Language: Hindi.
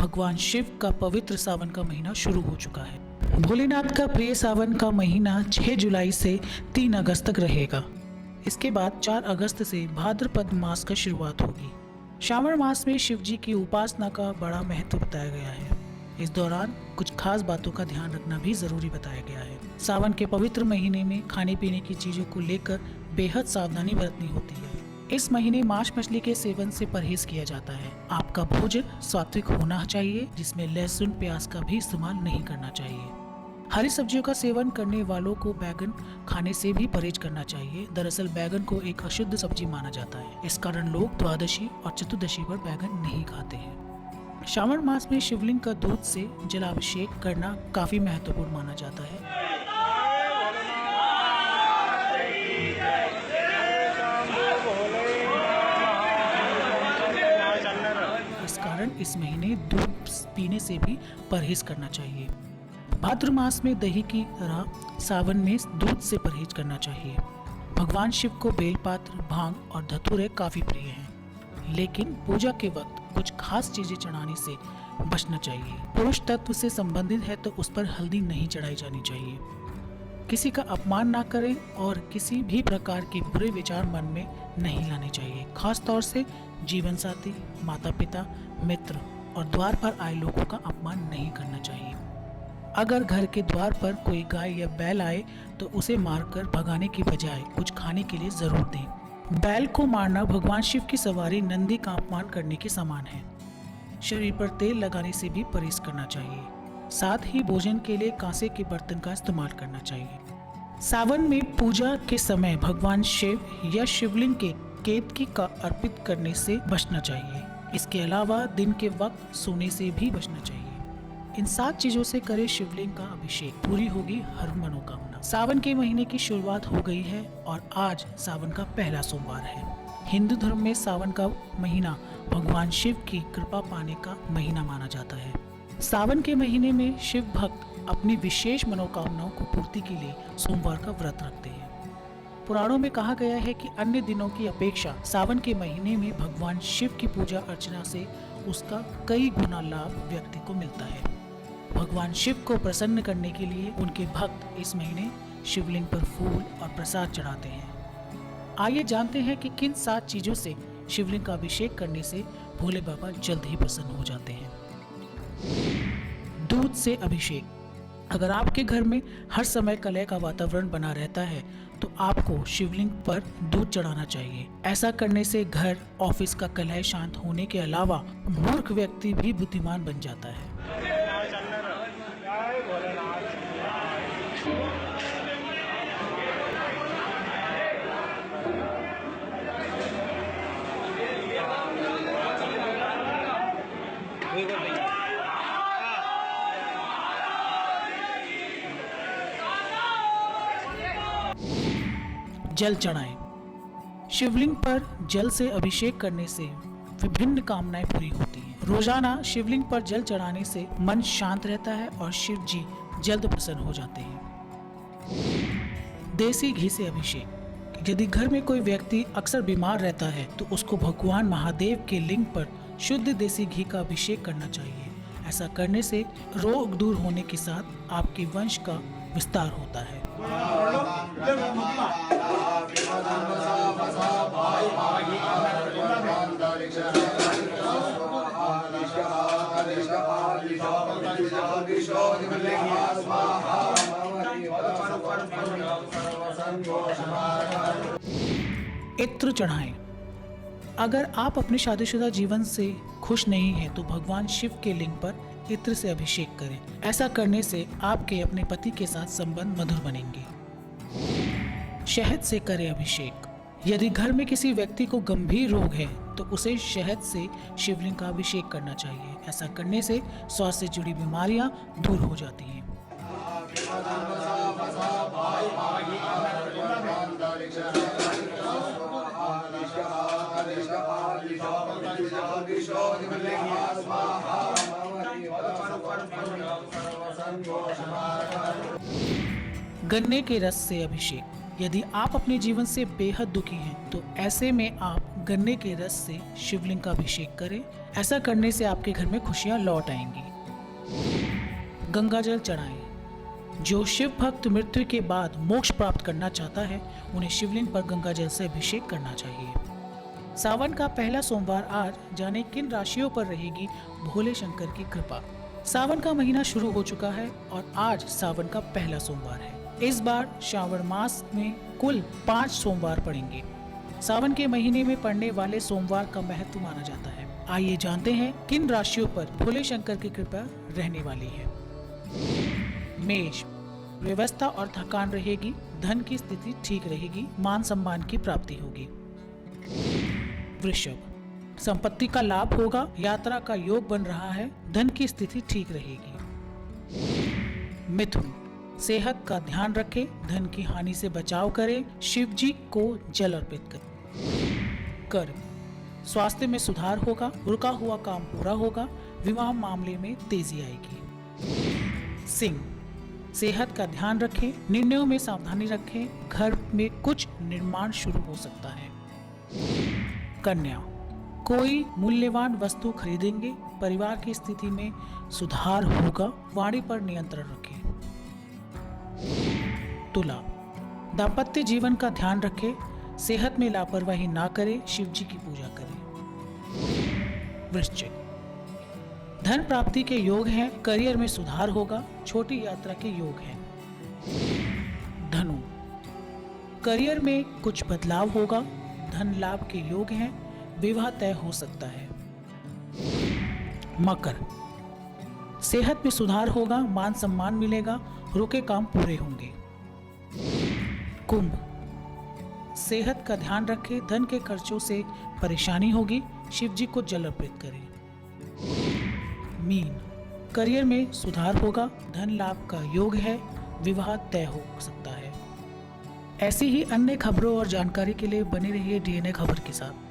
भगवान शिव का पवित्र सावन का महीना शुरू हो चुका है। भोलेनाथ का प्रिय सावन का महीना 6 जुलाई से 3 अगस्त तक रहेगा। इसके बाद 4 अगस्त से भाद्रपद मास का शुरुआत होगी। श्रावण मास में शिव जी की उपासना का बड़ा महत्व बताया गया है। इस दौरान कुछ खास बातों का ध्यान रखना भी जरूरी बताया गया है। सावन के पवित्र महीने में खाने पीने की चीजों को लेकर बेहद सावधानी बरतनी होती है। इस महीने मांस मछली के सेवन से परहेज किया जाता है। आपका भोजन सात्विक होना चाहिए, जिसमें लहसुन प्याज का भी इस्तेमाल नहीं करना चाहिए। हरी सब्जियों का सेवन करने वालों को बैगन खाने से भी परहेज करना चाहिए। दरअसल बैगन को एक अशुद्ध सब्जी माना जाता है। इस कारण लोग द्वादशी और चतुर्दशी पर बैगन नहीं खाते हैं। श्रावण मास में शिवलिंग का दूध से जलाभिषेक करना काफी महत्वपूर्ण माना जाता है। इस कारण इस महीने दूध पीने से भी परहेज करना चाहिए। भाद्र मास में दही की तरह सावन में दूध से परहेज करना चाहिए। भगवान शिव को बेलपात्र, भांग और धतूरे काफी प्रिय हैं, लेकिन पूजा के वक्त कुछ खास चीजें चढ़ाने से बचना चाहिए। पुरुष तत्व से संबंधित है तो उस पर हल्दी नहीं चढ़ाई जानी चाहिए। किसी का अपमान ना करें और किसी भी प्रकार के बुरे विचार मन में नहीं लाने चाहिए। खास तौर से जीवन साथी, माता पिता, मित्र और द्वार पर आए लोगों का अपमान नहीं करना चाहिए। अगर घर के द्वार पर कोई गाय या बैल आए तो उसे मारकर भगाने की बजाय कुछ खाने के लिए जरूर दें। बैल को मारना भगवान शिव की सवारी नंदी का अपमान करने के समान है। शरीर पर तेल लगाने से भी परहेज करना चाहिए। साथ ही भोजन के लिए कांसे के बर्तन का इस्तेमाल करना चाहिए। सावन में पूजा के समय भगवान शिव या शिवलिंग के केतकी का अर्पित करने से बचना चाहिए। इसके अलावा दिन के वक्त सोने से भी बचना चाहिए। इन 7 चीजों से करे शिवलिंग का अभिषेक, पूरी होगी हर मनोकामना। सावन के महीने की शुरुआत हो गई है और आज सावन का पहला सोमवार है। हिंदू धर्म में सावन का महीना भगवान शिव की कृपा पाने का महीना माना जाता है। सावन के महीने में शिव भक्त अपनी विशेष मनोकामनाओं को पूर्ति के लिए सोमवार का व्रत रखते हैं। पुराणों में कहा गया है कि अन्य दिनों की अपेक्षा सावन के महीने में भगवान शिव की पूजा अर्चना से उसका कई गुना लाभ व्यक्ति को मिलता है। भगवान शिव को प्रसन्न करने के लिए उनके भक्त इस महीने शिवलिंग पर फूल और प्रसाद चढ़ाते हैं। आइए जानते हैं कि किन 7 चीजों से शिवलिंग का अभिषेक करने से भोले बाबा जल्द ही प्रसन्न हो जाते हैं। दूध से अभिषेक। अगर आपके घर में हर समय कलह का वातावरण बना रहता है तो आपको शिवलिंग पर दूध चढ़ाना चाहिए। ऐसा करने से घर, ऑफिस का कलह शांत होने के अलावा मूर्ख व्यक्ति भी बुद्धिमान बन जाता है। जल चढ़ाएं। शिवलिंग पर जल से अभिषेक करने से विभिन्न कामनाएं पूरी होती हैं। रोजाना शिवलिंग पर जल चढ़ाने से मन शांत रहता है और शिव जी जल्द प्रसन्न हो जाते हैं। देसी घी से अभिषेक। यदि घर में कोई व्यक्ति अक्सर बीमार रहता है तो उसको भगवान महादेव के लिंग पर शुद्ध देसी घी का अभिषेक करना चाहिए। ऐसा करने से रोग दूर होने के साथ आपके वंश का विस्तार होता है। इत्र चढ़ाएं। अगर आप अपने शादीशुदा जीवन से खुश नहीं हैं तो भगवान शिव के लिंग पर इत्र से अभिषेक करें। ऐसा करने से आपके अपने पति के साथ संबंध मधुर बनेंगे। शहद से करें अभिषेक। यदि घर में किसी व्यक्ति को गंभीर रोग है तो उसे शहद से शिवलिंग का अभिषेक करना चाहिए। ऐसा करने से स्वास्थ्य से जुड़ी बीमारियां दूर हो जाती हैं। गन्ने के रस से अभिषेक। यदि आप अपने जीवन से बेहद दुखी हैं तो ऐसे में आप गन्ने के रस से शिवलिंग का अभिषेक करें। ऐसा करने से आपके घर में खुशियां लौट आएंगी। गंगा जल चढ़ाएं। जो शिव भक्त मृत्यु के बाद मोक्ष प्राप्त करना चाहता है, उन्हें शिवलिंग पर गंगा जल से अभिषेक करना चाहिए। सावन का पहला सोमवार आज, जाने किन राशियों पर रहेगी भोले शंकर की कृपा। सावन का महीना शुरू हो चुका है और आज सावन का पहला सोमवार है। इस बार श्रावण मास में कुल 5 सोमवार पड़ेंगे। सावन के महीने में पड़ने वाले सोमवार का महत्व माना जाता है। आइए जानते हैं किन राशियों पर भोले शंकर की कृपा रहने वाली है। मेष, व्यवस्था और थकान रहेगी। धन की स्थिति ठीक रहेगी। मान सम्मान की प्राप्ति होगी। वृषभ, संपत्ति का लाभ होगा। यात्रा का योग बन रहा है। धन की स्थिति ठीक रहेगी। मिथुन, सेहत का ध्यान रखें। धन की हानि से बचाव करें। शिव जी को जल अर्पित करें। कर्म, स्वास्थ्य में सुधार होगा। रुका हुआ काम पूरा होगा। विवाह मामले में तेजी आएगी। सिंह, सेहत का ध्यान रखें। निर्णयों में सावधानी रखें। घर में कुछ निर्माण शुरू हो सकता है। कन्या, कोई मूल्यवान वस्तु खरीदेंगे। परिवार की स्थिति में सुधार होगा। वाणी पर नियंत्रण रखें। तुला, दाम्पत्य जीवन का ध्यान रखें। सेहत में लापरवाही ना करें। शिव जी की पूजा करें। वृश्चिक, धन प्राप्ति के योग हैं। करियर में सुधार होगा। छोटी यात्रा के योग हैं। धनु, करियर में कुछ बदलाव होगा। धन लाभ के योग हैं। विवाह तय हो सकता है। मकर, सेहत में सुधार होगा। मान सम्मान मिलेगा। रुके काम पूरे होंगे। कुंभ, सेहत का ध्यान रखें। धन के खर्चों से परेशानी होगी। शिव जी को जल अर्पित करें। मीन, करियर में सुधार होगा। धन लाभ का योग है। विवाह तय हो सकता है। ऐसी ही अन्य खबरों और जानकारी के लिए बने रहिए डीएनए खबर के साथ।